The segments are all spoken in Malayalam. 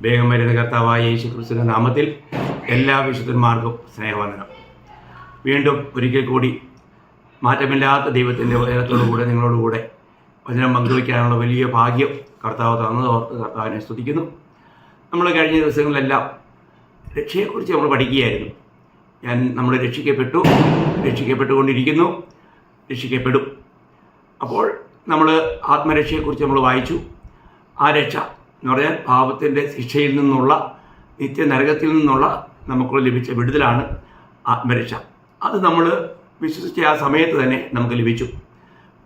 വേഗം വരുന്ന കർത്താവായ യേശുക്രിസ്തുവിന്റെ നാമത്തിൽ എല്ലാ വിശുദ്ധന്മാർക്കും സ്നേഹവന്ദനം. വീണ്ടും ഒരിക്കൽ കൂടി മാറ്റമില്ലാത്ത ദൈവത്തിൻ്റെ വചനത്തോടുകൂടെ നിങ്ങളോടുകൂടെ വചനം പങ്കുവയ്ക്കാനുള്ള വലിയ ഭാഗ്യം കർത്താവ് തന്നത് ഓർത്ത് കർത്താവിനെ സ്തുതിക്കുന്നു. നമ്മൾ കഴിഞ്ഞ ദിവസങ്ങളിലെല്ലാം രക്ഷയെക്കുറിച്ച് നമ്മൾ പഠിക്കുകയായിരുന്നു. നമ്മൾ രക്ഷിക്കപ്പെട്ടുകൊണ്ടിരിക്കുന്നു, രക്ഷിക്കപ്പെടും. അപ്പോൾ നമ്മൾ ആത്മരക്ഷയെക്കുറിച്ച് നമ്മൾ വായിച്ചു. ആ രക്ഷ എന്ന് പറഞ്ഞാൽ പാപത്തിൻ്റെ ശിക്ഷയിൽ നിന്നുള്ള, നിത്യനരകത്തിൽ നിന്നുള്ള നമുക്ക് ലഭിച്ച വിടുതലാണ് ആത്മരക്ഷ. അത് നമ്മൾ വിശ്വസിച്ച ആ സമയത്ത് തന്നെ നമുക്ക് ലഭിച്ചു.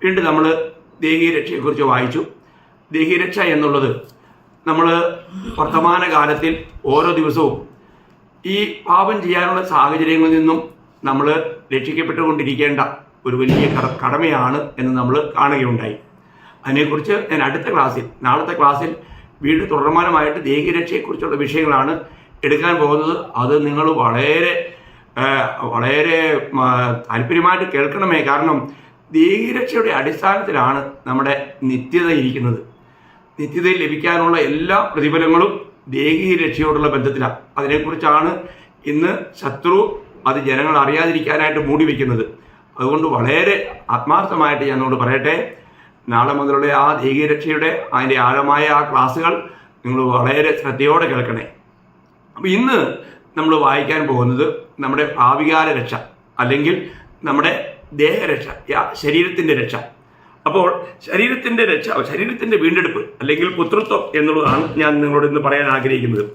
വീണ്ടും നമ്മൾ ദേഹീരക്ഷയെക്കുറിച്ച് വായിച്ചു. ദേഹീരക്ഷ എന്നുള്ളത് നമ്മൾ വർത്തമാന കാലത്തിൽ ഓരോ ദിവസവും ഈ പാപം ചെയ്യാനുള്ള സാഹചര്യങ്ങളിൽ നിന്നും നമ്മൾ രക്ഷിക്കപ്പെട്ടുകൊണ്ടിരിക്കേണ്ട ഒരു വലിയ കടമയാണ് എന്ന് നമ്മൾ കാണുകയുണ്ടായി. അതിനെക്കുറിച്ച് ഞാൻ നാളത്തെ ക്ലാസ്സിൽ വീണ്ടും തുടർമാനമായിട്ട് ദേഹീരക്ഷയെക്കുറിച്ചുള്ള വിഷയങ്ങളാണ് എടുക്കാൻ പോകുന്നത്. അത് നിങ്ങൾ വളരെ വളരെ താല്പര്യമായിട്ട് കേൾക്കണമേ. കാരണം ദേഹീരക്ഷയുടെ അടിസ്ഥാനത്തിലാണ് നമ്മുടെ നിത്യത ഇരിക്കുന്നത്. നിത്യതയിൽ ലഭിക്കാനുള്ള എല്ലാ പ്രതിഫലങ്ങളും ദേഹീരക്ഷയോടുള്ള ബന്ധത്തിലാണ്. അതിനെക്കുറിച്ചാണ് ഇന്ന് ശത്രു അത് ജനങ്ങൾ അറിയാതിരിക്കാനായിട്ട് മൂടി വയ്ക്കുന്നത്. അതുകൊണ്ട് വളരെ ആത്മാർത്ഥമായിട്ട് ഞാൻ നിങ്ങളോട് പറയട്ടെ, നാളെ മുതലുള്ള ആ ദേഹീരക്ഷയുടെ അതിൻ്റെ ആഴമായ ആ ക്ലാസ്സുകൾ നിങ്ങൾ വളരെ ശ്രദ്ധയോടെ കേൾക്കണേ. അപ്പോൾ ഇന്ന് നമ്മൾ വായിക്കാൻ പോകുന്നത് നമ്മുടെ ഭാവികാല രക്ഷ, അല്ലെങ്കിൽ നമ്മുടെ ദേഹരക്ഷ, ശരീരത്തിൻ്റെ രക്ഷ. അപ്പോൾ ശരീരത്തിൻ്റെ രക്ഷ, ശരീരത്തിൻ്റെ വീണ്ടെടുപ്പ് അല്ലെങ്കിൽ പുത്രത്വം എന്നുള്ളതാണ് ഞാൻ നിങ്ങളോട് ഇന്ന് പറയാൻ ആഗ്രഹിക്കുന്നത്.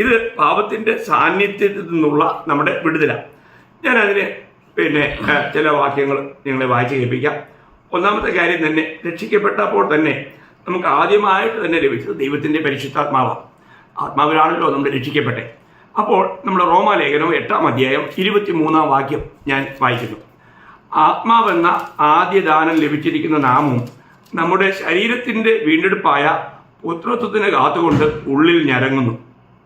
ഇത് പാപത്തിൻ്റെ സാന്നിധ്യത്തിൽ നിന്നുള്ള നമ്മുടെ വിടുതലാണ്. ഞാനതിന് ചില വാക്യങ്ങൾ നിങ്ങളെ വായിച്ച് കേൾപ്പിക്കാം. ഒന്നാമത്തെ കാര്യം തന്നെ, രക്ഷിക്കപ്പെട്ടപ്പോൾ തന്നെ നമുക്ക് ആദ്യമായിട്ട് തന്നെ ലഭിച്ചത് ദൈവത്തിൻ്റെ പരിശുദ്ധാത്മാവാണ്. ആത്മാവിലാണല്ലോ നമ്മൾ രക്ഷിക്കപ്പെട്ടെ. അപ്പോൾ നമ്മുടെ റോമാലേഖനം 8-ാം അധ്യായം 23-ാം വാക്യം ഞാൻ വായിക്കുന്നു. ആത്മാവെന്ന ആദ്യ ദാനം ലഭിച്ചിരിക്കുന്ന നാമും നമ്മുടെ ശരീരത്തിൻ്റെ വീണ്ടെടുപ്പായ പുത്രത്വത്തിന് കാത്തുകൊണ്ട് ഉള്ളിൽ ഞരങ്ങുന്നു.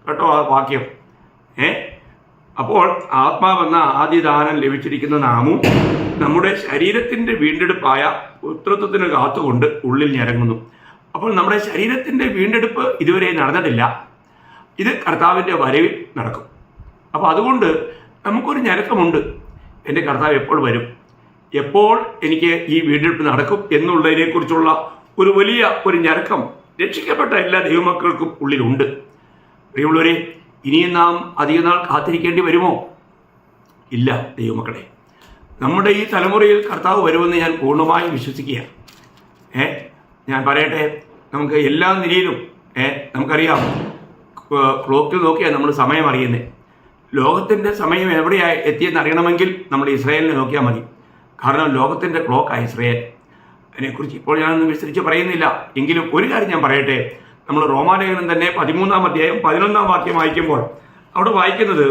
കേട്ടോ ആ വാക്യം. അപ്പോൾ ആത്മാവെന്ന ആദ്യ ദാനം ലഭിച്ചിരിക്കുന്ന നാമും നമ്മുടെ ശരീരത്തിൻ്റെ വീണ്ടെടുപ്പായ പുത്രത്വത്തിന് കാത്തുകൊണ്ട് ഉള്ളിൽ ഞരങ്ങുന്നു. അപ്പോൾ നമ്മുടെ ശരീരത്തിൻ്റെ വീണ്ടെടുപ്പ് ഇതുവരെ നടന്നിട്ടില്ല. ഇത് കർത്താവിൻ്റെ വരവിൽ നടക്കും. അപ്പോൾ അതുകൊണ്ട് നമുക്കൊരു ഞരക്കമുണ്ട്. എൻ്റെ കർത്താവ് എപ്പോൾ വരും, എപ്പോൾ എനിക്ക് ഈ വീണ്ടെടുപ്പ് നടക്കും എന്നുള്ളതിനെക്കുറിച്ചുള്ള ഒരു വലിയ ഞരക്കം രക്ഷിക്കപ്പെട്ട എല്ലാ ദൈവമക്കൾക്കും ഉള്ളിലുണ്ട്. പ്രിയമുള്ളവരെ, ഇനിയും നാം അധികം നാൾ കാത്തിരിക്കേണ്ടി വരുമോ? ഇല്ല ദൈവമക്കളെ. നമ്മുടെ ഈ തലമുറയിൽ കർത്താവ് വരുമെന്ന് ഞാൻ പൂർണ്ണമായും വിശ്വസിക്കുകയാണ്. ഞാൻ പറയട്ടെ, നമുക്ക് എല്ലാ നിലയിലും നമുക്കറിയാം, ക്ലോക്കിൽ നോക്കിയാൽ നമ്മൾ സമയം അറിയുന്നത്. ലോകത്തിൻ്റെ സമയം എവിടെയായി എത്തിയെന്ന് അറിയണമെങ്കിൽ നമ്മൾ ഇസ്രായേലിനെ നോക്കിയാൽ മതി. കാരണം ലോകത്തിൻ്റെ ക്ലോക്കാണ് ഇസ്രായേൽ. അതിനെക്കുറിച്ച് ഇപ്പോൾ ഞാനൊന്നും വിസ്തരിച്ച് പറയുന്നില്ല. എങ്കിലും ഒരു കാര്യം ഞാൻ പറയട്ടെ, നമ്മൾ റോമാലേഖനം തന്നെ 13-ാം അധ്യായം 11-ാം വാക്യം വായിക്കുമ്പോൾ അവിടെ വായിക്കുന്നത്,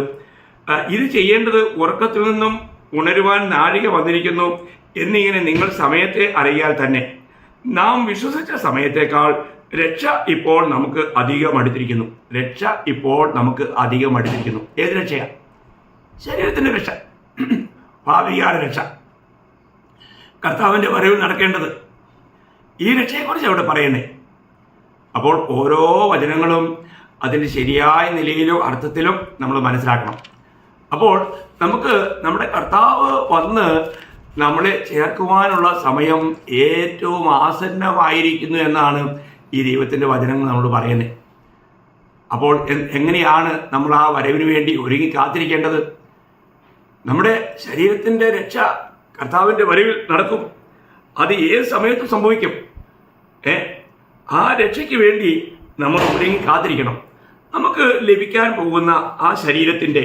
ഇത് ചെയ്യേണ്ടത് ഉറക്കത്തിൽ നിന്നും ഉണരുവാൻ നാഴിക വന്നിരിക്കുന്നു എന്നിങ്ങനെ നിങ്ങൾ സമയത്തെ അറിയാൽ തന്നെ നാം വിശ്വസിച്ച സമയത്തേക്കാൾ രക്ഷ ഇപ്പോൾ നമുക്ക് അധികം അടുത്തിരിക്കുന്നു. ഏത് രക്ഷയാണ്? ശരീരത്തിൻ്റെ രക്ഷ, ഭാവികാല രക്ഷ, കർത്താവിൻ്റെ വരവിൽ നടക്കേണ്ടത്. ഈ രക്ഷയെക്കുറിച്ച് അവിടെ പറയുന്നേ. അപ്പോൾ ഓരോ വചനങ്ങളും അതിൻ്റെ ശരിയായ നിലയിലും അർത്ഥത്തിലും നമ്മൾ മനസ്സിലാക്കണം. അപ്പോൾ നമുക്ക് നമ്മുടെ കർത്താവ് വന്ന് നമ്മളെ ചേർക്കുവാനുള്ള സമയം ഏറ്റവും ആസന്നമായിരിക്കുന്നു എന്നാണ് ഈ ദൈവത്തിൻ്റെ വചനങ്ങൾ നമ്മൾ പറയുന്നത്. അപ്പോൾ എങ്ങനെയാണ് നമ്മൾ ആ വരവിന് വേണ്ടി ഒരുങ്ങി കാത്തിരിക്കേണ്ടത്? നമ്മുടെ ശരീരത്തിൻ്റെ രക്ഷ കർത്താവിൻ്റെ വരവിൽ നടക്കും. അത് ഏത് സമയത്തും സംഭവിക്കും. ആ രക്ഷയ്ക്ക് വേണ്ടി നമ്മൾ ഒരുങ്ങി കാത്തിരിക്കണം. നമുക്ക് ലഭിക്കാൻ പോകുന്ന ആ ശരീരത്തിൻ്റെ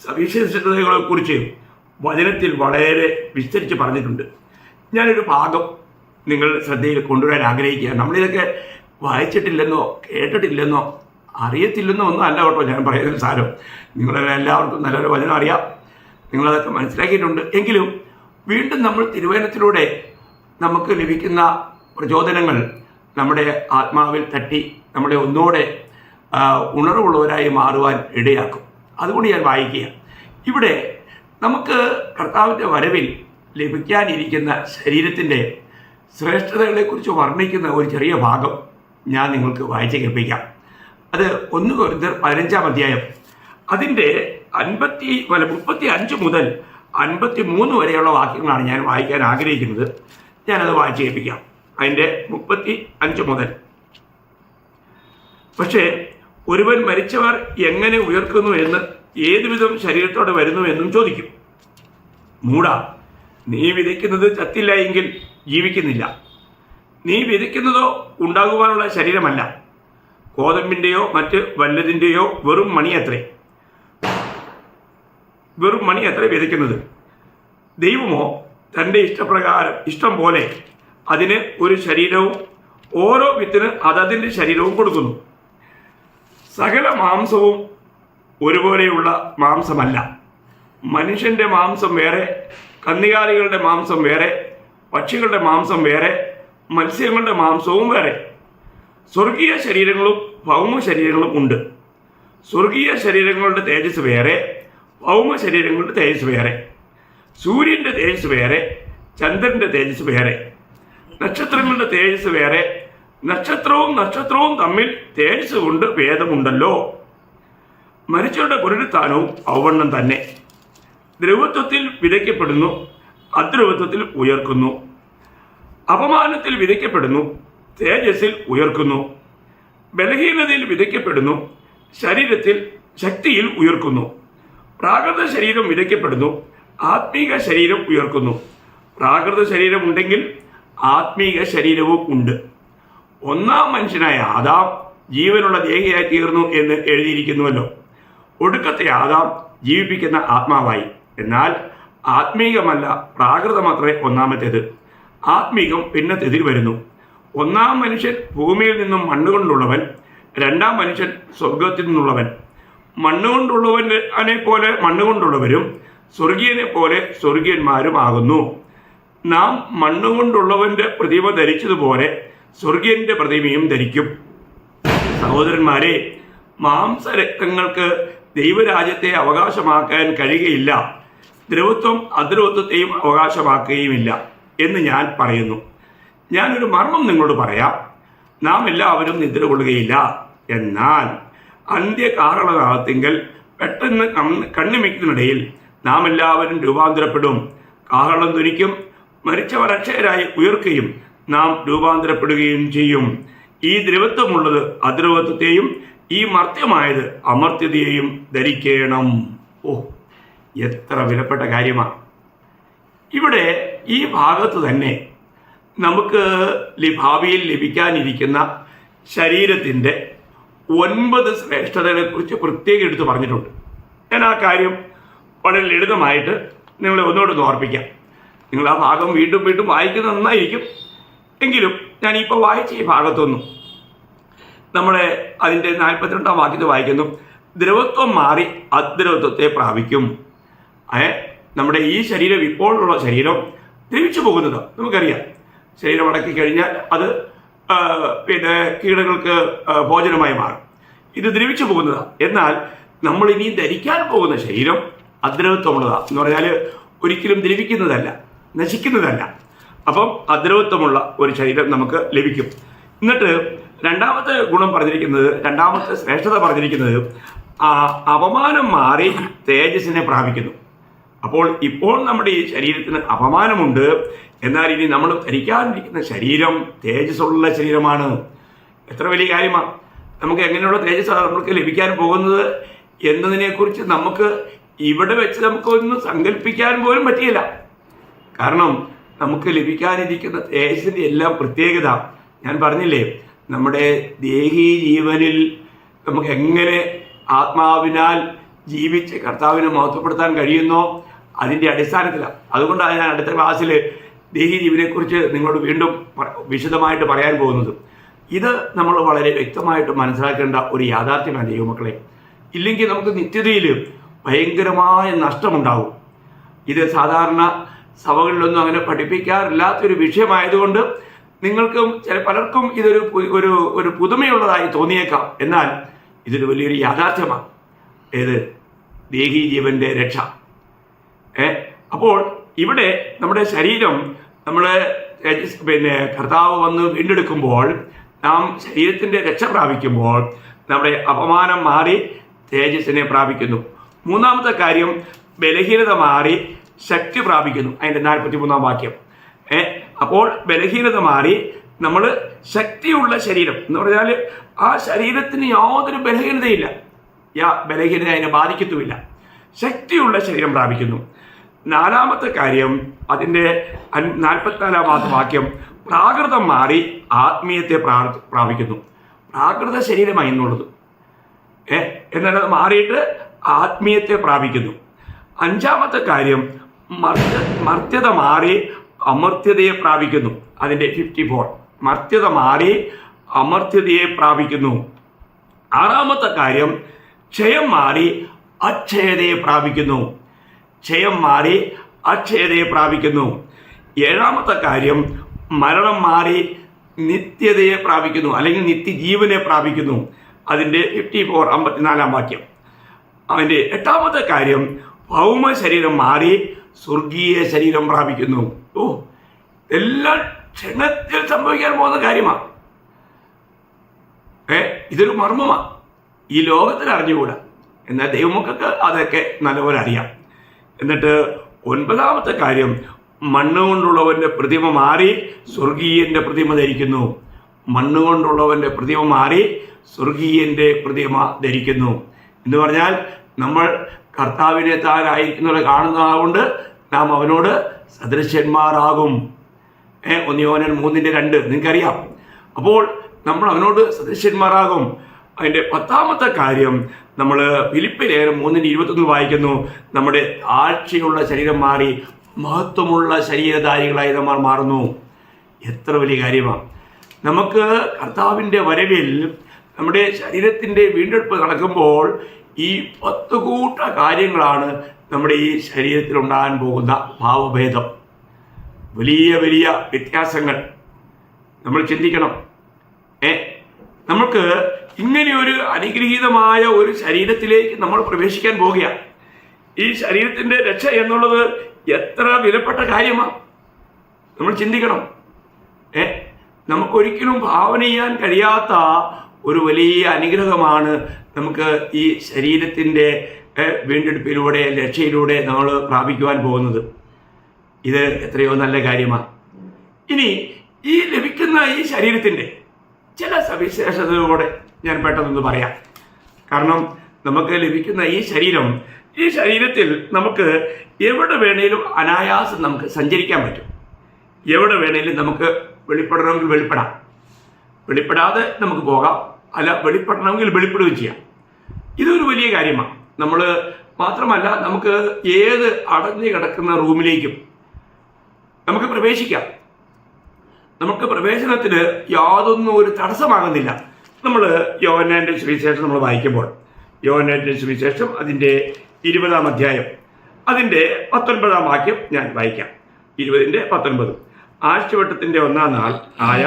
സവിശേഷതകളെക്കുറിച്ച് വചനത്തിൽ വളരെ വിസ്തരിച്ച് പറഞ്ഞിട്ടുണ്ട്. ഞാനൊരു ഭാഗം നിങ്ങൾ ശ്രദ്ധയിൽ കൊണ്ടുവരാൻ ആഗ്രഹിക്കുക. നമ്മളിതൊക്കെ വായിച്ചിട്ടില്ലെന്നോ കേട്ടിട്ടില്ലെന്നോ അറിയത്തില്ലെന്നോ ഒന്നും അല്ല കേട്ടോ ഞാൻ പറയുന്ന സാരം. നിങ്ങളെല്ലാവർക്കും നല്ലൊരു വചനം അറിയാം, നിങ്ങളതൊക്കെ മനസ്സിലാക്കിയിട്ടുണ്ട്. എങ്കിലും വീണ്ടും നമ്മൾ തിരുവചനത്തിലൂടെ നമുക്ക് ലഭിക്കുന്ന പ്രചോദനങ്ങൾ നമ്മുടെ ആത്മാവിൽ തട്ടി നമ്മളെ ഒന്നുകൂടെ ഉണർവുള്ളവരായി മാറുവാൻ ഇടയാക്കും. അതുകൊണ്ട് ഞാൻ വായിക്കുക. ഇവിടെ നമുക്ക് കർത്താവിൻ്റെ വരവിൽ ലഭിക്കാനിരിക്കുന്ന ശരീരത്തിൻ്റെ ശ്രേഷ്ഠതകളെക്കുറിച്ച് വർണ്ണിക്കുന്ന ഒരു ചെറിയ ഭാഗം ഞാൻ നിങ്ങൾക്ക് വായിച്ച് കേൾപ്പിക്കാം. അത് 1 കൊരിന്ത്യർ 15-ാം അധ്യായം അതിൻ്റെ 35 മുതൽ 53 വരെയുള്ള വാക്യങ്ങളാണ് ഞാൻ വായിക്കാൻ ആഗ്രഹിക്കുന്നത്. ഞാനത് വായിച്ച് കേൾപ്പിക്കാം. അതിൻ്റെ 35 മുതൽ. പക്ഷേ ഒരുവൻ മരിച്ചവർ എങ്ങനെ ഉയർക്കുന്നു എന്ന് ഏതുവിധം ശരീരത്തോടെ വരുന്നു എന്നും ചോദിക്കും. മൂടാ, നീ വിതയ്ക്കുന്നത് ചത്തില്ല എങ്കിൽ ജീവിക്കുന്നില്ല. നീ വിതയ്ക്കുന്നതോ ഉണ്ടാകുവാനുള്ള ശരീരമല്ല, കോതമ്പിൻ്റെയോ മറ്റ് വല്ലതിൻ്റെയോ വെറും മണിയത്രേ വിതയ്ക്കുന്നത്. ദൈവമോ തൻ്റെ ഇഷ്ടം പോലെ അതിന് ഒരു ശരീരവും ഓരോ വിത്തിന് അതതിൻ്റെ ശരീരവും കൊടുക്കുന്നു. സകല മാംസവും ഒരുപോലെയുള്ള മാംസമല്ല. മനുഷ്യൻ്റെ മാംസം വേറെ, കന്നുകാലികളുടെ മാംസം വേറെ, പക്ഷികളുടെ മാംസം വേറെ, മത്സ്യങ്ങളുടെ മാംസവും വേറെ. സ്വർഗീയ ശരീരങ്ങളും ഭൗമ ശരീരങ്ങളും ഉണ്ട്. സ്വർഗീയ ശരീരങ്ങളുടെ തേജസ് വേറെ, ഭൗമ ശരീരങ്ങളുടെ തേജസ് വേറെ. സൂര്യൻ്റെ തേജസ് വേറെ, ചന്ദ്രൻ്റെ തേജസ് വേറെ. നക്ഷത്രങ്ങളുടെ തേജസ് വേറെ. നക്ഷത്രവും തമ്മിൽ തേജസ് കൊണ്ട് ഭേദമുണ്ടല്ലോ. മരിച്ചവരുടെ പുനരുത്ഥാനവും ഔവണ്ണം തന്നെ. ദ്രവത്വത്തിൽ വിതയ്ക്കപ്പെടുന്നു, അദ്രവത്വത്തിൽ ഉയർക്കുന്നു. അപമാനത്തിൽ വിതയ്ക്കപ്പെടുന്നു, തേജസ്സിൽ ഉയർക്കുന്നു. ബലഹീനതയിൽ വിതയ്ക്കപ്പെടുന്നു, ശക്തിയിൽ ഉയർക്കുന്നു. പ്രാകൃത ശരീരം വിതയ്ക്കപ്പെടുന്നു, ആത്മീക ശരീരം ഉയർക്കുന്നു. പ്രാകൃത ശരീരം ഉണ്ടെങ്കിൽ ആത്മീക ശരീരവും ഉണ്ട്. ഒന്നാം മനുഷ്യനായ ആദാം ജീവനുള്ള ദേഹിയായി തീർന്നു എന്ന് എഴുതിയിരിക്കുന്നുവല്ലോ. ഒടുക്കത്തെ ആദാം ജീവിപ്പിക്കുന്ന ആത്മാവായി. എന്നാൽ ആത്മീകമല്ല, പ്രാകൃതമത്രേ ഒന്നാമത്തേത്. ആത്മീകം പിന്നത്തേതിൽ വരുന്നു. ഒന്നാം മനുഷ്യൻ ഭൂമിയിൽ നിന്നും മണ്ണുകൊണ്ടുള്ളവൻ, രണ്ടാം മനുഷ്യൻ സ്വർഗത്തിൽ നിന്നുള്ളവൻ. മണ്ണുകൊണ്ടുള്ളവനെ പോലെ മണ്ണുകൊണ്ടുള്ളവരും സ്വർഗീയനെ പോലെ സ്വർഗീയന്മാരുമാകുന്നു. നാം മണ്ണുകൊണ്ടുള്ളവന്റെ പ്രതിമ ധരിച്ചതുപോലെ സ്വർഗീയന്റെ പ്രതിമയും ധരിക്കും. സഹോദരന്മാരെ, മാംസരക്തങ്ങൾക്ക് ദൈവരാജ്യത്തെ അവകാശമാക്കാൻ കഴിയുകയില്ല, ദ്രവത്വം അദ്രവത്വത്തെയും അവകാശമാക്കുകയുമില്ല എന്ന് ഞാൻ പറയുന്നു. ഞാനൊരു മർമ്മം നിങ്ങളോട് പറയാം. നാം എല്ലാവരും നിദ്ര കൊള്ളുകയില്ല. എന്നാൽ അന്ത്യകാഹളനാദത്തിങ്കൽ പെട്ടെന്ന് കണ്ണിമയ്ക്കുന്നതിനിടയിൽ നാം എല്ലാവരും രൂപാന്തരപ്പെടും. കാഹളം ധ്വനിക്കും, മരിച്ചവർ അക്ഷയരായി ഉയർക്കുകയും നാം രൂപാന്തരപ്പെടുകയും ചെയ്യും. ഈ ദ്രവത്വമുള്ളത് അദ്രവത്വത്തെയും ഈ മർത്യമായത് അമർത്യതയെയും ധരിക്കണം. ഓ, എത്ര വിലപ്പെട്ട കാര്യമാണ്! ഇവിടെ ഈ ഭാഗത്ത് തന്നെ നമുക്ക് ഭാവിയിൽ ലഭിക്കാനിരിക്കുന്ന ശരീരത്തിൻ്റെ 9 ശ്രേഷ്ഠതകളെ കുറിച്ച് പ്രത്യേകം എടുത്ത് പറഞ്ഞിട്ടുണ്ട്. ഞാൻ ആ കാര്യം വളരെ ലളിതമായിട്ട് നിങ്ങളെ ഒന്നുകൂടെ ഓർപ്പിക്കാം. നിങ്ങൾ ആ ഭാഗം വീണ്ടും വീണ്ടും വായിക്കുന്നത് നന്നായിരിക്കും. എങ്കിലും ഞാനിപ്പോൾ വായിച്ച ഈ ഭാഗത്തൊന്നും നമ്മളെ അതിൻ്റെ 42-ാം വാക്യത്തിൽ വായിക്കുന്നു, ദ്രവത്വം മാറി അദ്രവത്വത്തെ പ്രാപിക്കും. നമ്മുടെ ഈ ശരീരം, ഇപ്പോഴുള്ള ശരീരം ദ്രവിച്ചു പോകുന്നത് നമുക്കറിയാം. ശരീരം അടക്കി കഴിഞ്ഞാൽ അത് കീടങ്ങൾക്ക് ഭോജനമായി മാറും. ഇത് ദ്രവിച്ചു പോകുന്നതാണ്. എന്നാൽ നമ്മൾ ഇനി ധരിക്കാൻ പോകുന്ന ശരീരം അദ്രവത്വമുള്ളതാണ്. എന്ന് പറഞ്ഞാൽ ഒരിക്കലും ദ്രവിക്കുന്നതല്ല, നശിക്കുന്നതല്ല. അപ്പം അദ്രവത്വമുള്ള ഒരു ശരീരം നമുക്ക് ലഭിക്കും. എന്നിട്ട് രണ്ടാമത്തെ ഗുണം പറഞ്ഞിരിക്കുന്നത്, രണ്ടാമത്തെ ശ്രേഷ്ഠത പറഞ്ഞിരിക്കുന്നത്, അപമാനം മാറി തേജസ്സിനെ പ്രാപിക്കുന്നു. അപ്പോൾ ഇപ്പോൾ നമ്മുടെ ഈ ശരീരത്തിന് അപമാനമുണ്ട്. എന്നാൽ ഇനി നമ്മൾ ധരിക്കാനിരിക്കുന്ന ശരീരം തേജസ്സുള്ള ശരീരമാണ്. എത്ര വലിയ കാര്യമാണ്! നമുക്ക് എങ്ങനെയുള്ള തേജസ്സാണ് നമുക്ക് ലഭിക്കാൻ പോകുന്നത് എന്നതിനെക്കുറിച്ച് നമുക്ക് ഇവിടെ വെച്ച് നമുക്കൊന്നും സങ്കല്പിക്കാൻ പോലും പറ്റിയില്ല. കാരണം നമുക്ക് ലഭിക്കാനിരിക്കുന്ന തേജസ്സിൻ്റെ എല്ലാം പ്രത്യേകത ഞാൻ പറഞ്ഞില്ലേ. നമ്മുടെ ദേഹീ ജീവനിൽ നമുക്ക് എങ്ങനെ ആത്മാവിനാൽ ജീവിച്ച് കർത്താവിനെ മഹത്വപ്പെടുത്താൻ കഴിയുന്നോ അതിൻ്റെ അടിസ്ഥാനത്തിലാണ്. അതുകൊണ്ടാണ് ഞാൻ അടുത്ത ക്ലാസ്സിൽ ദേഹീ ജീവനെക്കുറിച്ച് നിങ്ങളോട് വീണ്ടും വിശദമായിട്ട് പറയാൻ പോകുന്നത്. ഇത് നമ്മൾ വളരെ വ്യക്തമായിട്ട് മനസ്സിലാക്കേണ്ട ഒരു യാഥാർത്ഥ്യമാണ് ദൈവമക്കളെ. ഇല്ലെങ്കിൽ നമുക്ക് നിത്യതയിൽ ഭയങ്കരമായ നഷ്ടമുണ്ടാകും. ഇത് സാധാരണ സഭകളിലൊന്നും അങ്ങനെ പഠിപ്പിക്കാറില്ലാത്തൊരു വിഷയമായതുകൊണ്ട് നിങ്ങൾക്കും പലർക്കും ഇതൊരു ഒരു പുതുമയുള്ളതായി തോന്നിയേക്കാം. എന്നാൽ ഇതൊരു വലിയൊരു യാഥാർത്ഥ്യമാണ്. ഏത്? ദേഹീ ജീവന്റെ രക്ഷ. അപ്പോൾ ഇവിടെ നമ്മുടെ ശരീരം കർത്താവ് വന്ന് വീണ്ടെടുക്കുമ്പോൾ, നാം ശരീരത്തിൻ്റെ രക്ഷ പ്രാപിക്കുമ്പോൾ നമ്മുടെ അപമാനം മാറി തേജസ്സിനെ പ്രാപിക്കുന്നു. മൂന്നാമത്തെ കാര്യം, ബലഹീനത മാറി ശക്തി പ്രാപിക്കുന്നു. അതിൻ്റെ 43-ാം വാക്യം. അപ്പോൾ ബലഹീനത മാറി നമ്മൾ ശക്തിയുള്ള ശരീരം എന്ന് പറഞ്ഞാൽ ആ ശരീരത്തിന് യാതൊരു ബലഹീനതയില്ല, ബലഹീനത അതിനെ ബാധിക്കത്തുമില്ല. ശക്തിയുള്ള ശരീരം പ്രാപിക്കുന്നു. നാലാമത്തെ കാര്യം, അതിൻ്റെ 44-ാമത്തെ വാക്യം, പ്രാകൃതം മാറി ആത്മീയത്തെ പ്രാപിക്കുന്നു. പ്രാകൃത ശരീരമായി എന്നുള്ളത് എന്നാൽ അത് മാറിയിട്ട് ആത്മീയത്തെ പ്രാപിക്കുന്നു. അഞ്ചാമത്തെ കാര്യം, മർത്യത മാറി അമർത്യതയെ പ്രാപിക്കുന്നു. അതിൻ്റെ 54. മർത്യത മാറി അമർത്യതയെ പ്രാപിക്കുന്നു. ആറാമത്തെ കാര്യം, ക്ഷയം മാറി അക്ഷയതയെ പ്രാപിക്കുന്നു. ക്ഷയം മാറി അക്ഷയതയെ പ്രാപിക്കുന്നു. ഏഴാമത്തെ കാര്യം, മരണം മാറി നിത്യതയെ പ്രാപിക്കുന്നു, അല്ലെങ്കിൽ നിത്യജീവനെ പ്രാപിക്കുന്നു. അതിൻ്റെ 54, 54-ാം വാക്യം. അതിൻ്റെ എട്ടാമത്തെ കാര്യം, ഭൗമ ശരീരം മാറി സ്വർഗീയ ശരീരം പ്രാപിക്കുന്നു. എല്ലാം ക്ഷണത്തിൽ സംഭവിക്കാൻ പോകുന്ന കാര്യമാണ്. ഇതൊരു മർമ്മമാണ്, ഈ ലോകത്തിൽ അറിഞ്ഞുകൂടാ. എന്നാൽ ദൈവമക്കൾക്ക് അതൊക്കെ നല്ലപോലെ അറിയാം. എന്നിട്ട് 9-ാമത്തെ കാര്യം, മണ്ണുകൊണ്ടുള്ളവൻ്റെ പ്രതിമ മാറി സ്വർഗീയൻ്റെ പ്രതിമ ധരിക്കുന്നു. മണ്ണുകൊണ്ടുള്ളവൻ്റെ പ്രതിമ മാറി സ്വർഗീയൻ്റെ പ്രതിമ ധരിക്കുന്നു എന്ന് പറഞ്ഞാൽ നമ്മൾ കർത്താവിനെ താനായിരിക്കുന്നത് കാണുന്നതുകൊണ്ട് നാം അവനോട് സദൃശ്യന്മാരാകും. 1 യോഹന്നാൻ 3:2 നിങ്ങൾക്കറിയാം. അപ്പോൾ നമ്മൾ അവനോട് സദൃശ്യന്മാരാകും. അതിൻ്റെ 10-ാമത്തെ കാര്യം, നമ്മൾ ഫിലിപ്പിയർ 3:21 വായിക്കുന്നു, നമ്മുടെ താഴ്ചയുള്ള ശരീരം മാറി മഹത്വമുള്ള ശരീരധാരികളായി നമ്മൾ മാറുന്നു. എത്ര വലിയ കാര്യമാണ്! നമുക്ക് കർത്താവിൻ്റെ വരവിൽ നമ്മുടെ ശരീരത്തിൻ്റെ വീണ്ടെടുപ്പ് നടക്കുമ്പോൾ ഈ 10 കൂട്ട കാര്യങ്ങളാണ് നമ്മുടെ ഈ ശരീരത്തിൽ ഉണ്ടാകാൻ പോകുന്ന ഭാവഭേദം. വലിയ വലിയ വ്യത്യാസങ്ങൾ നമ്മൾ ചിന്തിക്കണം. നമുക്ക് ഇങ്ങനെയൊരു അനുഗ്രഹീതമായ ഒരു ശരീരത്തിലേക്ക് നമ്മൾ പ്രവേശിക്കാൻ പോവുകയാണ്. ഈ ശരീരത്തിൻ്റെ രക്ഷ എന്നുള്ളത് എത്ര വിലപ്പെട്ട കാര്യമാണ്, നമ്മൾ ചിന്തിക്കണം. നമുക്കൊരിക്കലും ഭാവന ചെയ്യാൻ കഴിയാത്ത ഒരു വലിയ അനുഗ്രഹമാണ് നമുക്ക് ഈ ശരീരത്തിൻ്റെ വീണ്ടെടുപ്പിലൂടെ, രക്ഷയിലൂടെ നമ്മൾ പ്രാപിക്കുവാൻ പോകുന്നത്. ഇത് എത്രയോ നല്ല കാര്യമാണ്. ഇനി ഈ ലഭിക്കുന്ന ഈ ശരീരത്തിൻ്റെ ചില സവിശേഷതകളോടെ ഞാൻ പെട്ടെന്നൊന്ന് പറയാം. കാരണം നമുക്ക് ലഭിക്കുന്ന ഈ ശരീരത്തിൽ നമുക്ക് എവിടെ വേണേലും അനായാസം നമുക്ക് സഞ്ചരിക്കാൻ പറ്റും. എവിടെ വേണേലും നമുക്ക് വെളിപ്പെടണമെങ്കിൽ വെളിപ്പെടാം, വെളിപ്പെടാതെ നമുക്ക് പോകാം, അല്ല വെളിപ്പെടണമെങ്കിൽ വെളിപ്പെടുകയും ചെയ്യാം. ഇതൊരു വലിയ കാര്യമാണ്. നമ്മൾ മാത്രമല്ല, നമുക്ക് ഏത് അടഞ്ഞു കിടക്കുന്ന റൂമിലേക്കും നമുക്ക് പ്രവേശിക്കാം. നമുക്ക് പ്രവേശനത്തിന് യാതൊന്നും ഒരു തടസ്സമാകുന്നില്ല. നമ്മൾ യോഹന്നാന്റെ സുവിശേഷം നമ്മൾ വായിക്കുമ്പോൾ, യോഹന്നാന്റെ സുവിശേഷം അതിൻ്റെ 20-ാം അധ്യായം അതിൻ്റെ 19-ാം വാക്യം ഞാൻ വായിക്കാം. 20-19. ആഴ്ചവട്ടത്തിൻ്റെ 1-ാം നാൾ ആയ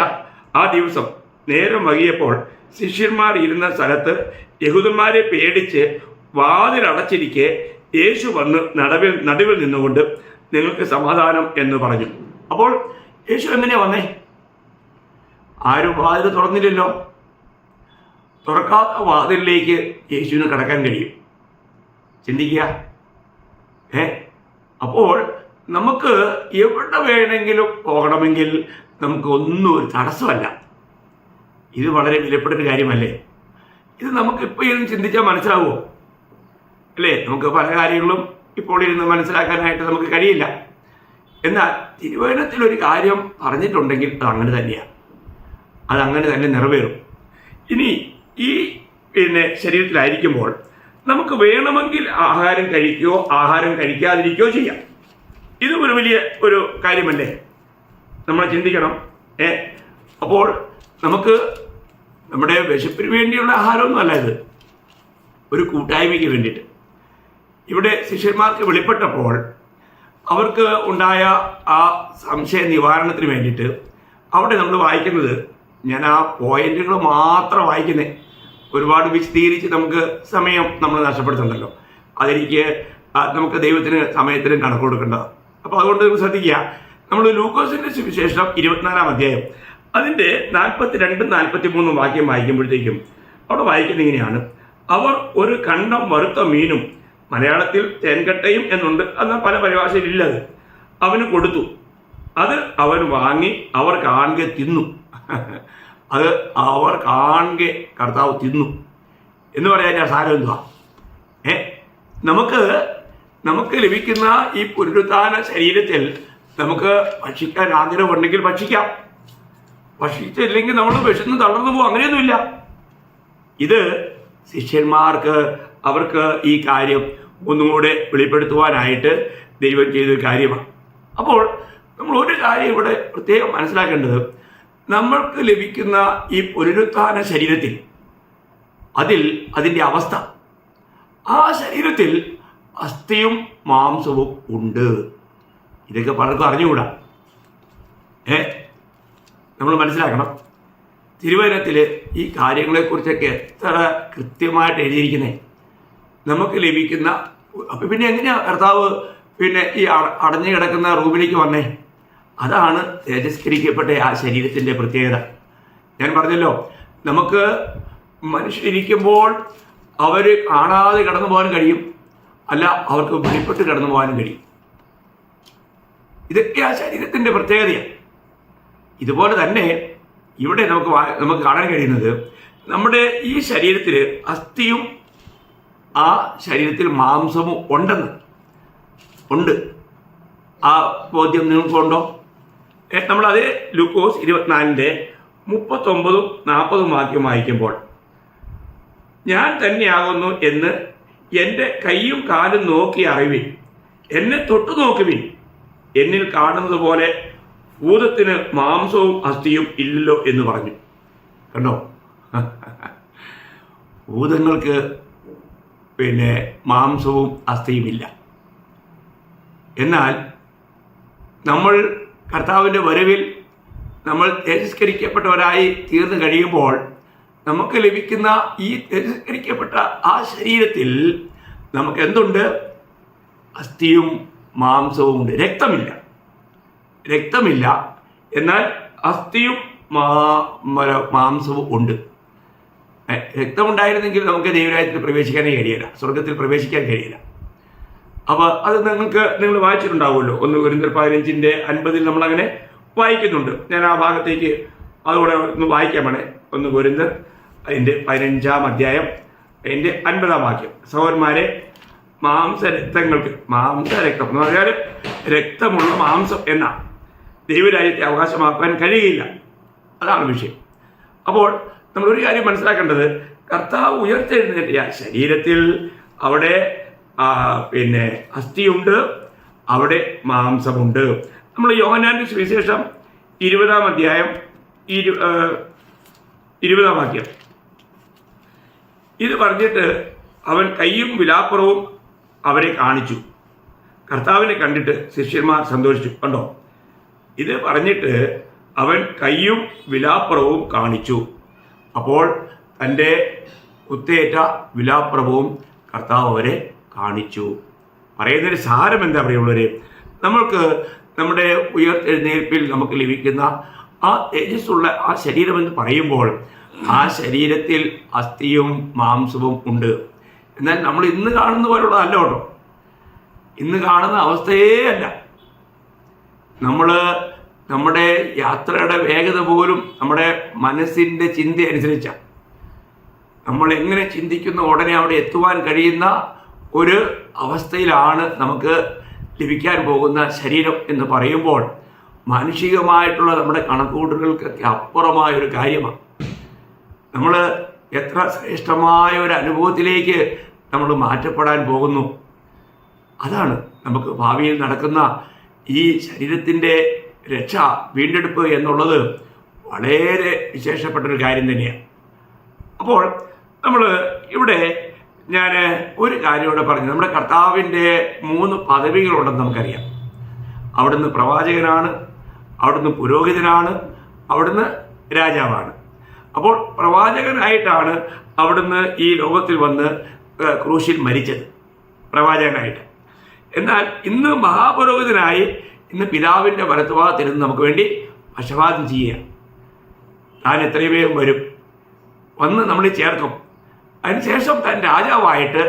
ആ ദിവസം നേരം വൈകിയപ്പോൾ ശിഷ്യന്മാർ ഇരുന്ന സ്ഥലത്ത് യഹൂദന്മാരെ പേടിച്ച് വാതിലടച്ചിരിക്കെ യേശു വന്ന് നടുവിൽ നിന്നുകൊണ്ട് നിങ്ങൾക്ക് സമാധാനം എന്ന് പറഞ്ഞു. അപ്പോൾ യേശു എങ്ങനെയാ വന്നേ? ആരും വാതിൽ തുറന്നില്ലല്ലോ. തുറക്കാത്ത വാതിലിലേക്ക് യേശുവിന് കടക്കാൻ കഴിയും? ചിന്തിക്കുക. അപ്പോൾ നമുക്ക് എവിടെ വേണമെങ്കിലും പോകണമെങ്കിൽ നമുക്ക് ഒന്നും ഒരു തടസ്സമല്ല. ഇത് വളരെ വിലപ്പെട്ടൊരു കാര്യമല്ലേ? ഇത് നമുക്ക് ഇപ്പോൾ ഇരുന്ന് ചിന്തിച്ചാൽ മനസ്സിലാവുമോ? അല്ലേ? നമുക്ക് പല കാര്യങ്ങളും ഇപ്പോൾ ഇരുന്ന് മനസ്സിലാക്കാനായിട്ട് നമുക്ക് കഴിയില്ല. എന്നാൽ തിരുവചനത്തിലൊരു കാര്യം പറഞ്ഞിട്ടുണ്ടെങ്കിൽ അതങ്ങനെ തന്നെയാണ്, അതങ്ങനെ തന്നെ നിറവേറും. ഇനി ഈ ശരീരത്തിലായിരിക്കുമ്പോൾ നമുക്ക് വേണമെങ്കിൽ ആഹാരം കഴിക്കുകയോ ആഹാരം കഴിക്കാതിരിക്കുകയോ ചെയ്യാം. ഇത് ഒരു വലിയ ഒരു കാര്യമല്ലേ? നമ്മൾ ചിന്തിക്കണം. അപ്പോൾ നമുക്ക് നമ്മുടെ വിശപ്പിന് വേണ്ടിയുള്ള ആഹാരമൊന്നുമല്ല ഇത്, ഒരു കൂട്ടായ്മയ്ക്ക് വേണ്ടിയിട്ട്. ഇവിടെ ശിഷ്യന്മാർക്ക് വെളിപ്പെട്ടപ്പോൾ അവർക്ക് ഉണ്ടായ ആ സംശയ നിവാരണത്തിന് വേണ്ടിയിട്ട് അവിടെ നമ്മൾ വായിക്കുന്നത്, ഞാൻ ആ പോയിന്റുകൾ മാത്രം വായിക്കുന്നേ, ഒരുപാട് വിശദീകരിച്ച് നമുക്ക് സമയം നമ്മൾ നഷ്ടപ്പെടുത്തുന്നുണ്ടല്ലോ. അതെനിക്ക് നമുക്ക് ദൈവത്തിന് സമയത്തിനും കണക്ക് കൊടുക്കേണ്ടതാണ്. അപ്പോൾ അതുകൊണ്ട് ശ്രദ്ധിക്കുക. നമ്മൾ ലൂക്കോസിൻ്റെ സുവിശേഷം 24-ാം അധ്യായം അതിൻ്റെ 42-43 വാക്യം വായിക്കുമ്പോഴത്തേക്കും അവിടെ വായിക്കുന്നത് ഇങ്ങനെയാണ്: അവർ ഒരു കണ്ടം വറുത്ത മീനും, മലയാളത്തിൽ തേൻകട്ടയും എന്നുണ്ട്, എന്നാൽ പല പരിഭാഷയിലില്ലത്, അവന് കൊടുത്തു. അത് അവൻ വാങ്ങി അവർ കാണുക തിന്നു. അത് അവർ കാണുക കർത്താവ് തിന്നു എന്ന് പറയാൻ സാരം എന്തുവാ? നമുക്ക് ലഭിക്കുന്ന ഈ പുനരുത്ഥാന ശരീരത്തിൽ നമുക്ക് ഭക്ഷിക്കാൻ ആഗ്രഹമുണ്ടെങ്കിൽ ഭക്ഷിക്കാം. ഭക്ഷിച്ചില്ലെങ്കിൽ നമ്മൾ വിശന്ന് തളർന്നു പോകും. അങ്ങനെയൊന്നുമില്ല. ഇത് ശിഷ്യന്മാർക്ക് അവർക്ക് ഈ കാര്യം ഒന്നുകൂടെ വെളിപ്പെടുത്തുവാനായിട്ട് ദൈവം ചെയ്തൊരു കാര്യമാണ്. അപ്പോൾ നമ്മൾ ഒരു കാര്യം ഇവിടെ പ്രത്യേകം മനസ്സിലാക്കേണ്ടത്, നമ്മൾക്ക് ലഭിക്കുന്ന ഈ പുനരുത്ഥാന ശരീരത്തിൽ അതിൻ്റെ അവസ്ഥ, ആ ശരീരത്തിൽ അസ്ഥിയും മാംസവും ഉണ്ട്. ഇതൊക്കെ പലർക്കും അറിഞ്ഞുകൂടാ. നമ്മൾ മനസ്സിലാക്കണം. തിരുവചനത്തിൽ ഈ കാര്യങ്ങളെക്കുറിച്ചൊക്കെ എത്ര കൃത്യമായിട്ട് എഴുതിയിരിക്കുന്നത്. നമുക്ക് ലഭിക്കുന്ന അപ്പം പിന്നെ എങ്ങനെയാണ് കർത്താവ് ഈ അടഞ്ഞു കിടക്കുന്ന റൂമിലേക്ക് വന്നേ? അതാണ് തേജസ്കരിക്കപ്പെട്ട ആ ശരീരത്തിൻ്റെ പ്രത്യേകത. ഞാൻ പറഞ്ഞല്ലോ, നമുക്ക് മനുഷ്യരിക്കുമ്പോൾ അവർ കാണാതെ കടന്നു പോകാനും കഴിയും, അല്ല അവർക്ക് വെളിപ്പെട്ട് കടന്നു പോകാനും കഴിയും. ഇതൊക്കെ ആ ശരീരത്തിൻ്റെ പ്രത്യേകതയാണ്. ഇതുപോലെ തന്നെ ഇവിടെ നമുക്ക് കാണാൻ കഴിയുന്നത്, നമ്മുടെ ഈ ശരീരത്തിൽ അസ്ഥിയും ആ ശരീരത്തിൽ മാംസവും ഉണ്ട്. ആ ബോധ്യം നിങ്ങൾക്കുണ്ടോ? നമ്മളത് ലൂക്കോസ് 24:39-40 വാക്യം വായിക്കുമ്പോൾ, ഞാൻ തന്നെയാകുന്നു എന്ന് എൻ്റെ കൈയും കാലും നോക്കി അറിവിൻ, എന്നെ തൊട്ടു നോക്കുവിൻ, എന്നിൽ കാണുന്നത് പോലെ ഭൂതത്തിന് മാംസവും അസ്ഥിയും ഇല്ലല്ലോ എന്ന് പറഞ്ഞു. കണ്ടോ? ഭൂതങ്ങൾക്ക് മാംസവും അസ്ഥിയുമില്ല. എന്നാൽ നമ്മൾ കർത്താവിൻ്റെ വരവിൽ നമ്മൾ തേജസ്കരിക്കപ്പെട്ടവരായി തീർന്നു കഴിയുമ്പോൾ നമുക്ക് ലഭിക്കുന്ന ഈ തേജസ്കരിക്കപ്പെട്ട ആ ശരീരത്തിൽ നമുക്ക് എന്തുണ്ട്? അസ്ഥിയും മാംസവും ഉണ്ട്. രക്തമില്ല, എന്നാൽ അസ്ഥിയും മാംസവും ഉണ്ട്. രക്തമുണ്ടായിരുന്നെങ്കിൽ നമുക്ക് ദൈവരാജ്യത്തിൽ പ്രവേശിക്കാനേ കഴിയില്ല, സ്വർഗത്തിൽ പ്രവേശിക്കാൻ കഴിയില്ല. അപ്പോൾ അത് നിങ്ങൾ വായിച്ചിട്ടുണ്ടാവുമല്ലോ. 1 കൊരിന്ത്യർ 15:50 നമ്മളങ്ങനെ വായിക്കുന്നുണ്ട്. ഞാൻ ആ ഭാഗത്തേക്ക് അതുകൂടെ ഒന്ന് വായിക്കാൻ വേണേ. 1 കൊരിന്ത്യർ 15-ാം അധ്യായം 50 വാക്യം: സഹോദരന്മാരെ, മാംസരക്തം എന്ന് പറഞ്ഞാൽ രക്തമുള്ള മാംസം എന്ന ദൈവരാജ്യത്തെ അവകാശമാക്കാൻ കഴിയില്ല. അതാണ് വിഷയം. അപ്പോൾ നമ്മളൊരു കാര്യം മനസ്സിലാക്കേണ്ടത്, കർത്താവ് ഉയർത്തെഴുന്നേറ്റിയ ശരീരത്തിൽ അവിടെ അസ്ഥിയുണ്ട്, അവിടെ മാംസമുണ്ട്. നമ്മൾ യോഹന്നാന്റെ സുവിശേഷം 20-ാം അധ്യായം 20-ാം വാക്യം ഇത് പറഞ്ഞിട്ട്, അവൻ കയ്യും വിലാപ്പുറവും അവരെ കാണിച്ചു. കർത്താവിനെ കണ്ടിട്ട് ശിഷ്യന്മാർ സന്തോഷിച്ചു. കണ്ടോ? ഇത് പറഞ്ഞിട്ട് അവൻ കയ്യും വിലാപ്പുറവും കാണിച്ചു. അപ്പോൾ തൻ്റെ കുത്തേറ്റ വിലാപ്പുറവും കർത്താവ് അവരെ കാണിച്ചു. പറയുന്നൊരു സാരം എന്താ പറയുള്ളവരെ? നമ്മൾക്ക് നമ്മുടെ ഉയർത്തെഴുന്നേൽപ്പിൽ നമുക്ക് ലഭിക്കുന്ന ആ തേജസ്സുള്ള ആ ശരീരമെന്ന് പറയുമ്പോൾ ആ ശരീരത്തിൽ അസ്ഥിയും മാംസവും ഉണ്ട്. എന്നാൽ നമ്മൾ ഇന്ന് കാണുന്ന പോലുള്ളതല്ല കേട്ടോ. ഇന്ന് കാണുന്ന അവസ്ഥയേ അല്ല. നമ്മുടെ യാത്രയുടെ വേഗത പോലും നമ്മുടെ മനസ്സിൻ്റെ ചിന്ത അനുസരിച്ചാണ്. നമ്മൾ എങ്ങനെ ചിന്തിക്കുന്ന ഉടനെ അവിടെ എത്തുവാൻ കഴിയുന്ന ഒരു അവസ്ഥയിലാണ് നമുക്ക് ലഭിക്കാൻ പോകുന്ന ശരീരം എന്ന് പറയുമ്പോൾ മാനുഷികമായിട്ടുള്ള നമ്മുടെ കണക്കുകൂട്ടലുകൾക്കൊക്കെ അപ്പുറമായൊരു കാര്യമാണ്. നമ്മൾ എത്ര ശ്രേഷ്ഠമായ ഒരു അനുഭവത്തിലേക്ക് നമ്മൾ മാറ്റപ്പെടാൻ പോകുന്നു. അതാണ് നമുക്ക് ഭാവിയിൽ നടക്കുന്ന ഈ ശരീരത്തിൻ്റെ രക്ഷ, വീണ്ടെടുപ്പ് എന്നുള്ളത് വളരെ വിശേഷപ്പെട്ടൊരു കാര്യം തന്നെയാണ്. അപ്പോൾ നമ്മൾ ഇവിടെ ഞാൻ ഒരു കാര്യം ഇവിടെ പറഞ്ഞു. നമ്മുടെ കർത്താവിൻ്റെ 3 പദവികളുണ്ടെന്ന് നമുക്കറിയാം. അവിടുന്ന് പ്രവാചകനാണ്, അവിടുന്ന് പുരോഹിതനാണ്, അവിടുന്ന് രാജാവാണ്. അപ്പോൾ പ്രവാചകനായിട്ടാണ് അവിടുന്ന് ഈ ലോകത്തിൽ വന്ന് ക്രൂശിൽ മരിച്ചത്, പ്രവാചകനായിട്ട്. എന്നാൽ ഇന്ന് മഹാപുരോഹിതനായി ഇന്ന് പിതാവിൻ്റെ വലത്തുഭാഗത്തിരുന്ന് നമുക്ക് വേണ്ടി പക്ഷപാതം ചെയ്യുക. താൻ എത്രയും വേഗം വരും. വന്ന് നമ്മളെ ചേർക്കും. അതിനുശേഷം താൻ രാജാവായിട്ട്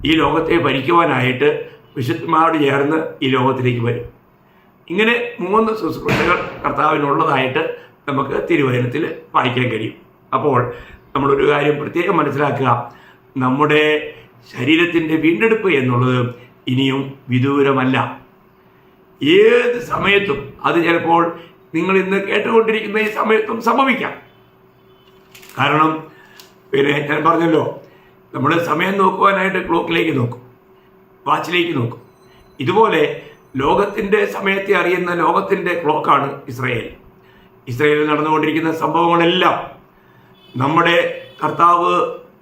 ഈ ലോകത്തെ ഭരിക്കുവാനായിട്ട് വിശുദ്ധന്മാരോട് ചേർന്ന് ഈ ലോകത്തിലേക്ക് വരും. ഇങ്ങനെ 3 ശുശ്രൂഷകൾ കർത്താവിനുള്ളതായിട്ട് നമുക്ക് തിരുവചനത്തിൽ വായിക്കാൻ കഴിയും. അപ്പോൾ നമ്മളൊരു കാര്യം പ്രത്യേകം മനസ്സിലാക്കുക, നമ്മുടെ ശരീരത്തിൻ്റെ വീണ്ടെടുപ്പ് എന്നുള്ളത് ഇനിയും വിദൂരമല്ല. ഏത് സമയത്തും, അത് ചിലപ്പോൾ നിങ്ങൾ ഇന്ന് കേട്ടുകൊണ്ടിരിക്കുന്ന ഈ സമയത്തും സംഭവിക്കാം. കാരണം ഞാൻ പറഞ്ഞല്ലോ, നമ്മൾ സമയം നോക്കുവാനായിട്ട് ക്ലോക്കിലേക്ക് നോക്കും, വാച്ചിലേക്ക് നോക്കും. ഇതുപോലെ ലോകത്തിൻ്റെ സമയത്തെ അറിയുന്ന ലോകത്തിൻ്റെ ക്ലോക്കാണ് ഇസ്രായേലിൽ നടന്നുകൊണ്ടിരിക്കുന്ന സംഭവങ്ങളെല്ലാം നമ്മുടെ കർത്താവ്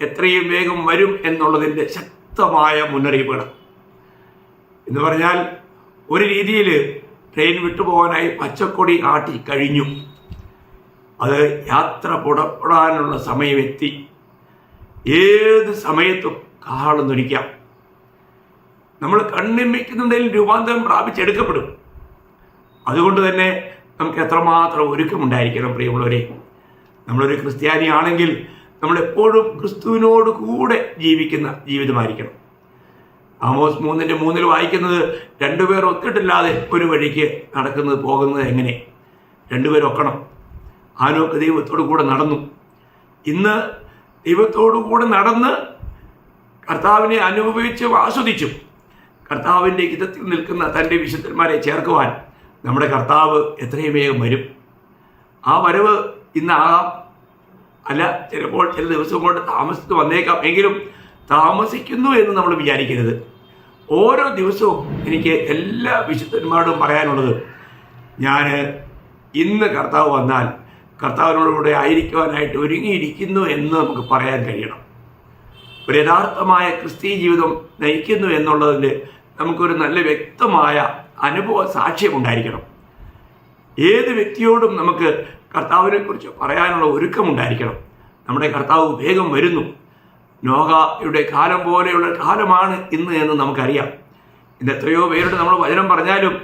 എത്രയും വേഗം വരും എന്നുള്ളതിൻ്റെ ശക്തമായ മുന്നറിയിപ്പുകൾ. എന്ന് പറഞ്ഞാൽ ഒരു രീതിയിൽ ട്രെയിൻ വിട്ടുപോകാനായി പച്ചക്കൊടി ആട്ടി കഴിഞ്ഞു. അത് യാത്ര പുറപ്പെടാനുള്ള സമയമെത്തി. ഏത് സമയത്തും കാളൊന്നൊടിക്കാം. നമ്മൾ കണ്ണിമിക്കുന്നുണ്ടെങ്കിൽ രൂപാന്തരം പ്രാപിച്ചെടുക്കപ്പെടും. അതുകൊണ്ട് തന്നെ നമുക്ക് എത്രമാത്രം ഒരുക്കമുണ്ടായിരിക്കണം പ്രിയമുള്ളവരെ. നമ്മളൊരു ക്രിസ്ത്യാനിയാണെങ്കിൽ നമ്മളെപ്പോഴും ക്രിസ്തുവിനോട് കൂടെ ജീവിക്കുന്ന ജീവിതമായിരിക്കണം. ആമോസ് 3:3 വായിക്കുന്നത്, 2 പേർ ഒത്തിട്ടില്ലാതെ ഒരു വഴിക്ക് പോകുന്നത് എങ്ങനെ? 2 പേർ ഒക്കണം. ഹാനോക്ക് ദൈവത്തോടു കൂടെ നടന്നു. ഇന്ന് ദൈവത്തോടു കൂടെ നടന്ന് കർത്താവിനെ അനുഭവിച്ചും ആസ്വദിച്ചും കർത്താവിൻ്റെ ഹിതത്തിൽ നിൽക്കുന്ന തൻ്റെ വിശുദ്ധന്മാരെ ചേർക്കുവാൻ നമ്മുടെ കർത്താവ് എത്രയും വേഗം വരും. ആ വരവ് ഇന്നാകാം, അല്ല ചിലപ്പോൾ ചില ദിവസം കൊണ്ട് താമസിച്ച് വന്നേക്കാം. എങ്കിലും താമസിക്കുന്നു എന്ന് നമ്മൾ വിചാരിക്കരുത്. ഓരോ ദിവസവും എനിക്ക് എല്ലാ വിശുദ്ധന്മാരോടും പറയാനുള്ളത്, ഞാൻ ഇന്ന് കർത്താവ് വന്നാൽ കർത്താവിനോടുകൂടെ ആയിരിക്കുവാനായിട്ട് ഒരുങ്ങിയിരിക്കുന്നു എന്ന് നമുക്ക് പറയാൻ കഴിയണം. ഒരു യഥാർത്ഥമായ ക്രിസ്തീയ ജീവിതം നയിക്കുന്നു എന്നുള്ളതിൻ്റെ നമുക്കൊരു നല്ല വ്യക്തമായ അനുഭവ സാക്ഷ്യമുണ്ടായിരിക്കണം. ഏത് വ്യക്തിയോടും നമുക്ക് കർത്താവിനെക്കുറിച്ച് പറയാനുള്ള ഒരുക്കമുണ്ടായിരിക്കണം. നമ്മുടെ കർത്താവ് വേഗം വരുന്നു. നോഹയുടെ കാലം പോലെയുള്ള കാലമാണ് ഇന്ന് എന്ന് നമുക്കറിയാം. ഇന്ന് എത്രയോ പേരുടെ നമ്മൾ വചനം പറഞ്ഞാലും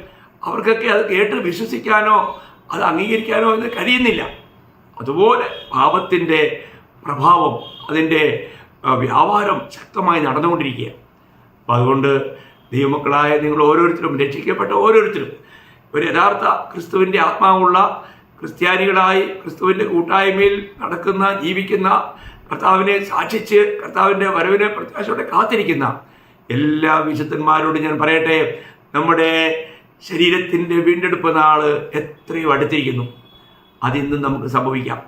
അവർക്കൊക്കെ അത് കേട്ട് വിശ്വസിക്കാനോ അത് അംഗീകരിക്കാനോ എന്ന് കഴിയുന്നില്ല. അതുപോലെ പാപത്തിൻ്റെ പ്രഭാവം, അതിൻ്റെ വ്യാപാരം ശക്തമായി നടന്നുകൊണ്ടിരിക്കുക. അപ്പം അതുകൊണ്ട് ദൈവമക്കളായ നിങ്ങൾ ഓരോരുത്തരും, രക്ഷിക്കപ്പെട്ട ഓരോരുത്തരും ഒരു യഥാർത്ഥ ക്രിസ്തുവിൻ്റെ ആത്മാവുള്ള ക്രിസ്ത്യാനികളായി ക്രിസ്തുവിൻ്റെ കൂട്ടായ്മയിൽ നടക്കുന്ന, ജീവിക്കുന്ന, കർത്താവിനെ സാക്ഷിച്ച് കർത്താവിൻ്റെ വരവിനെ പ്രത്യാശയോടെ കാത്തിരിക്കുന്ന എല്ലാ വിശുദ്ധന്മാരോടും ഞാൻ പറയട്ടെ, നമ്മുടെ ശരീരത്തിൻ്റെ വീണ്ടെടുപ്പ് നാൾ എത്രയും അടുത്തിരിക്കുന്നു. അതിന്നും നമുക്ക് സംഭവിക്കാം.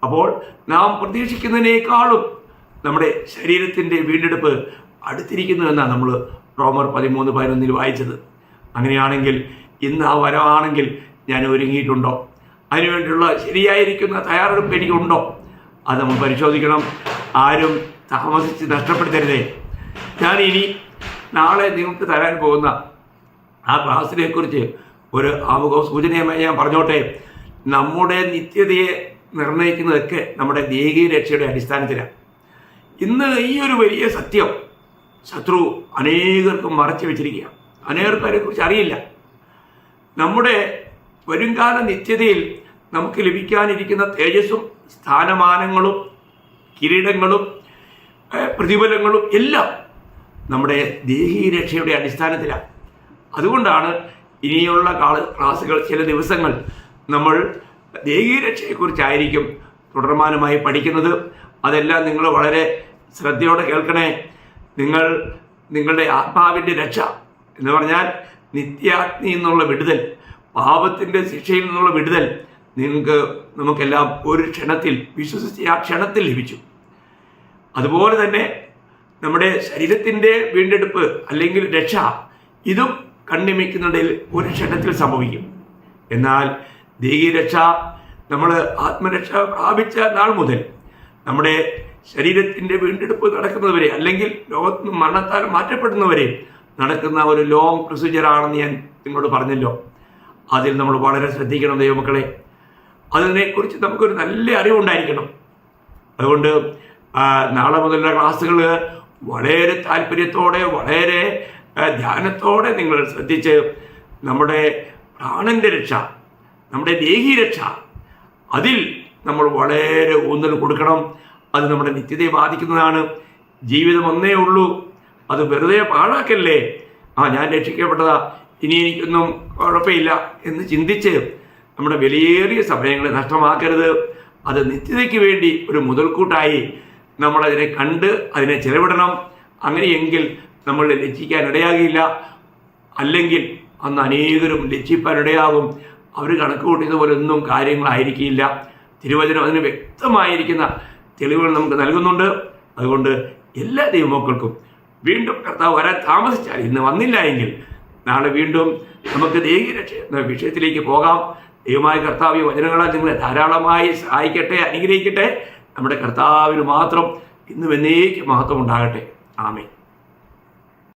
അപ്പോൾ നാം പ്രതീക്ഷിക്കുന്നതിനേക്കാളും നമ്മുടെ ശരീരത്തിൻ്റെ വീണ്ടെടുപ്പ് അടുത്തിരിക്കുന്നു എന്നാണ് നമ്മൾ റോമർ 13:11 വായിച്ചത്. അങ്ങനെയാണെങ്കിൽ ഇന്ന് ആ വരവാണെങ്കിൽ ഞാൻ ഒരുങ്ങിയിട്ടുണ്ടോ? അതിനുവേണ്ടിയുള്ള ശരിയായിരിക്കുന്ന തയ്യാറെടുപ്പ് എനിക്കുണ്ടോ? അത് നമ്മൾ പരിശോധിക്കണം. ആരും താമസിച്ച് നഷ്ടപ്പെടുത്തരുതേ. ഞാൻ ഇനി നാളെ നിങ്ങൾക്ക് തരാൻ പോകുന്ന ആ ക്ലാസ്സിനെ കുറിച്ച് ഒരു ആമുഖ സൂചനയുമായി ഞാൻ പറഞ്ഞോട്ടെ. നമ്മുടെ നിത്യതയെ നിർണ്ണയിക്കുന്നതൊക്കെ നമ്മുടെ ദേഹീയ രക്ഷയുടെ അടിസ്ഥാനത്തിലാണ്. ഇന്ന് ഈ ഒരു വലിയ സത്യം ശത്രു അനേകർക്കും മറച്ചു വെച്ചിരിക്കുക. അനേകർക്കും അതിനെക്കുറിച്ച് അറിയില്ല. നമ്മുടെ വരുംകാല നിത്യതയിൽ നമുക്ക് ലഭിക്കാനിരിക്കുന്ന തേജസ്സും സ്ഥാനമാനങ്ങളും കിരീടങ്ങളും പ്രതിഫലങ്ങളും എല്ലാം നമ്മുടെ ദേഹീയ രക്ഷയുടെ അടിസ്ഥാനത്തിലാണ്. അതുകൊണ്ടാണ് ഇനിയുള്ള ക്ലാസ്സുകൾ, ചില ദിവസങ്ങൾ നമ്മൾ ദേഹീയ രക്ഷയെക്കുറിച്ചായിരിക്കും തുടർമാനമായി പഠിക്കുന്നത്. അതെല്ലാം നിങ്ങൾ വളരെ ശ്രദ്ധയോടെ കേൾക്കണേ. നിങ്ങളുടെ ആത്മാവിൻ്റെ രക്ഷ എന്ന് പറഞ്ഞാൽ നിത്യാഗ്നി എന്നുള്ള വിടുതൽ, പാപത്തിൻ്റെ ശിക്ഷയിൽ നിന്നുള്ള വിടുതൽ നമുക്കെല്ലാം ഒരു ക്ഷണത്തിൽ, വിശ്വസിച്ച് ആ ക്ഷണത്തിൽ ലഭിച്ചു. അതുപോലെ തന്നെ നമ്മുടെ ശരീരത്തിൻ്റെ വീണ്ടെടുപ്പ് അല്ലെങ്കിൽ രക്ഷ, ഇതും കണ്ണിമിക്കുന്നിടയിൽ ഒരു ക്ഷണത്തിൽ സംഭവിക്കും. എന്നാൽ ദേഹീയ രക്ഷ, നമ്മൾ ആത്മരക്ഷ പ്രാപിച്ച നാൾ മുതൽ നമ്മുടെ ശരീരത്തിൻ്റെ വീണ്ടെടുപ്പ് നടക്കുന്നവരെ, അല്ലെങ്കിൽ ലോകത്ത് നിന്ന് മരണത്താൽ മാറ്റപ്പെടുന്നവരെ നടക്കുന്ന ഒരു ലോങ് പ്രൊസീജിയറാണെന്ന് ഞാൻ നിങ്ങളോട് പറഞ്ഞല്ലോ. അതിൽ നമ്മൾ വളരെ ശ്രദ്ധിക്കണം ദൈവമക്കളെ. അതിനെക്കുറിച്ച് നമുക്കൊരു നല്ല അറിവുണ്ടായിരിക്കണം. അതുകൊണ്ട് നാളെ മുതലുള്ള ക്ലാസ്സുകൾ വളരെ താല്പര്യത്തോടെ, വളരെ ധ്യാനത്തോടെ നിങ്ങൾ ശ്രദ്ധിച്ച് നമ്മുടെ പ്രാണന്റെ രക്ഷ, നമ്മുടെ ദേഹീയ രക്ഷ, അതിൽ നമ്മൾ വളരെ ഊന്നൽ കൊടുക്കണം. അത് നമ്മുടെ നിത്യതയെ ബാധിക്കുന്നതാണ്. ജീവിതം ഒന്നേ ഉള്ളൂ, അത് വെറുതെ പാഴാക്കല്ലേ. ഞാൻ രക്ഷിക്കപ്പെട്ടതാ, ഇനി എനിക്കൊന്നും കുഴപ്പമില്ല എന്ന് ചിന്തിച്ച് നമ്മുടെ വിലയേറിയ സമയങ്ങളെ നഷ്ടമാക്കരുത്. അത് നിത്യതയ്ക്ക് വേണ്ടി ഒരു മുതൽക്കൂട്ടായി നമ്മളതിനെ കണ്ട് അതിനെ ചെലവിടണം. അങ്ങനെയെങ്കിൽ നമ്മൾ ലജ്ജിക്കാൻ ഇടയാകില്ല. അല്ലെങ്കിൽ അന്ന് അനേകരും ലജ്ജിപ്പാനിടയാകും. അവർ കണക്ക് കൂട്ടിയതുപോലെ ഒന്നും കാര്യങ്ങളായിരിക്കില്ല. തിരുവചനം അതിന് വ്യക്തമായിരിക്കുന്ന തെളിവുകൾ നമുക്ക് നൽകുന്നുണ്ട്. അതുകൊണ്ട് എല്ലാ ദൈവമക്കൾക്കും വീണ്ടും കർത്താവ് വരാൻ താമസിച്ചാൽ, ഇന്ന് വന്നില്ല എങ്കിൽ നാളെ വീണ്ടും നമുക്ക് ദൈവരക്ഷ എന്ന വിഷയത്തിലേക്ക് പോകാം. ദൈവമായ കർത്താവ് ഈ വചനങ്ങളാൽ നിങ്ങളെ ധാരാളമായി സഹായിക്കട്ടെ, അനുഗ്രഹിക്കട്ടെ. നമ്മുടെ കർത്താവിന് മാത്രം ഇന്നും എന്നേക്കും മഹത്വം ഉണ്ടാകട്ടെ. ആമേൻ.